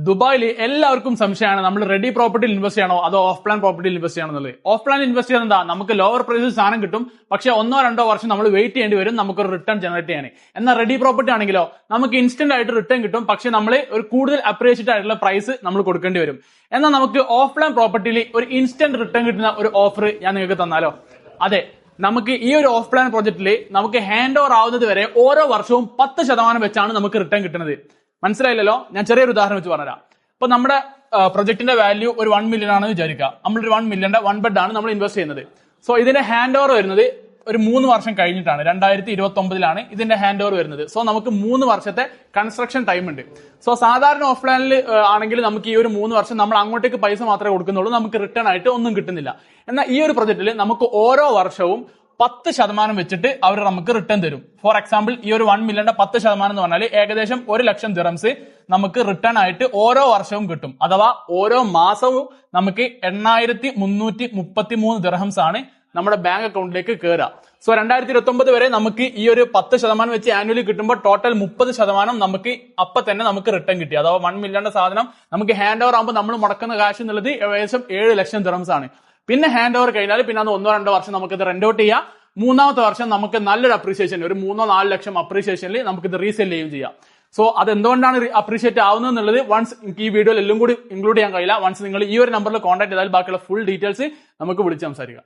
ദുബായിൽ എല്ലാവർക്കും സംശയമാണ് നമ്മൾ റെഡി പ്രോപ്പർട്ടിയിൽ ഇൻവെസ്റ്റ് ചെയ്യണോ അതോ ഓഫ് പ്ലാൻ പ്രോപ്പർട്ടിയിൽ ഇൻവെസ്റ്റ് ചെയ്യണോ എന്നുള്ളത്. ഓഫ് പ്ലാൻ ഇൻവെസ്റ്റ് ചെയ്യുന്നത് എന്താ, നമുക്ക് ലോവർ പ്രൈസിൽ സാധനം കിട്ടും, പക്ഷേ 1-2 വർഷം നമ്മൾ വെയിറ്റ് ചെയ്യേണ്ടി വരും നമുക്കൊരു റിട്ടേൺ ജനറേറ്റ് ചെയ്യാൻ. എന്നാൽ റെഡി പ്രോപ്പർട്ടി ആണെങ്കിലോ നമുക്ക് ഇൻസ്റ്റന്റ് ആയിട്ട് റിട്ടേൺ കിട്ടും, പക്ഷേ നമ്മൾ ഒരു കൂടുതൽ അപ്രീഷിയേറ്റ് ആയിട്ടുള്ള പ്രൈസ് നമ്മൾ കൊടുക്കേണ്ടി വരും. എന്നാൽ നമുക്ക് ഓഫ് പ്ലാൻ പ്രോപ്പർട്ടിയിൽ ഒരു ഇൻസ്റ്റന്റ് റിട്ടേൺ കിട്ടുന്ന ഒരു ഓഫർ ഞാൻ നിങ്ങൾക്ക് തന്നാലോ? അതെ, നമുക്ക് ഈ ഒരു ഓഫ് പ്ലാൻ പ്രോജക്റ്റിൽ നമുക്ക് ഹാൻഡ് ഓവർ ആവുന്നത് വരെ ഓരോ വർഷവും 10% വെച്ചാണ് നമുക്ക് റിട്ടേൺ കിട്ടുന്നത്. മനസ്സിലായില്ലല്ലോ? ഞാൻ ചെറിയൊരു ഉദാഹരണം വെച്ച് പറഞ്ഞുതരാം. ഇപ്പൊ നമ്മുടെ പ്രൊജക്ടിന്റെ വാല്യൂ ഒരു 1 മില്യൺ ആണെന്ന് വിചാരിക്കുക. നമ്മളൊരു 1 മില്യന്റെ 1 ബെഡ് ആണ് നമ്മൾ ഇൻവെസ്റ്റ് ചെയ്യുന്നത്. സോ ഇതിന്റെ ഹാൻഡ് ഓവർ വരുന്നത് ഒരു 3 വർഷം കഴിഞ്ഞിട്ടാണ്. 2029 ഇതിന്റെ ഹാൻഡ് ഓവർ വരുന്നത്. സോ നമുക്ക് 3 വർഷത്തെ കൺസ്ട്രക്ഷൻ ടൈം ഉണ്ട്. സോ സാധാരണ ഓഫ് പ്ലാനിൽ ആണെങ്കിൽ നമുക്ക് ഈ ഒരു 3 വർഷം നമ്മൾ അങ്ങോട്ടേക്ക് പൈസ മാത്രമേ കൊടുക്കുന്നുള്ളൂ, നമുക്ക് റിട്ടേൺ ആയിട്ട് ഒന്നും കിട്ടുന്നില്ല. എന്നാൽ ഈ ഒരു പ്രൊജക്റ്റിൽ നമുക്ക് ഓരോ വർഷവും 10% വെച്ചിട്ട് അവർ നമുക്ക് റിട്ടേൺ തരും. ഫോർ എക്സാമ്പിൾ, ഈ ഒരു 1 മില്യന്റെ 10% എന്ന് പറഞ്ഞാൽ ഏകദേശം 1 ലക്ഷം ദിറംസ് നമുക്ക് റിട്ടേൺ ആയിട്ട് ഓരോ വർഷവും കിട്ടും. അഥവാ ഓരോ മാസവും നമുക്ക് 8333 ദിർഹംസ് ആണ് നമ്മുടെ ബാങ്ക് അക്കൗണ്ടിലേക്ക് കയറുക. സോ 2029 വരെ നമുക്ക് ഈ ഒരു 10% വെച്ച് ആനുവലി കിട്ടുമ്പോൾ ടോട്ടൽ 30% നമുക്ക് അപ്പൊ തന്നെ നമുക്ക് റിട്ടേൺ കിട്ടി. അഥവാ 1 മില്യന്റെ സാധനം നമുക്ക് ഹാൻഡ് ഓവർ ആകുമ്പോൾ നമ്മൾ മുടക്കുന്ന കാശ് എന്നുള്ളത് ഏകദേശം 7 ലക്ഷം ദിർഹംസ് ആണ്. പിന്നെ ഹാൻഡ് ഓവർ കഴിഞ്ഞാൽ പിന്നെ അത് 1-2 വർഷം നമുക്ക് ഇത് റെന്റ് ഔട്ട് ചെയ്യാം. 3ാമത്തെ വർഷം നമുക്ക് നല്ലൊരു അപ്രീസിയേഷൻ, ഒരു 3-4 ലക്ഷം അപ്രീസിയേഷനിൽ നമുക്ക് ഇത് റീസെൽ ചെയ്യുകയും ചെയ്യാം. സോ അത് എന്തുകൊണ്ടാണ് അപ്രീഷിയേറ്റ് ആവുന്നത് എന്നുള്ളത് വൺസ് എനിക്ക് ഈ വീഡിയോയിൽ എല്ലാം കൂടി ഇൻക്ലൂഡ് ചെയ്യാൻ കഴിയില്ല. വൺസ് നിങ്ങൾ ഈ ഒരു നമ്പറിൽ കോൺടാക്ട് ചെയ്താൽ ബാക്കിയുള്ള ഫുൾ ഡീറ്റെയിൽസ് നമുക്ക് വിളിച്ച് സംസാരിക്കാം.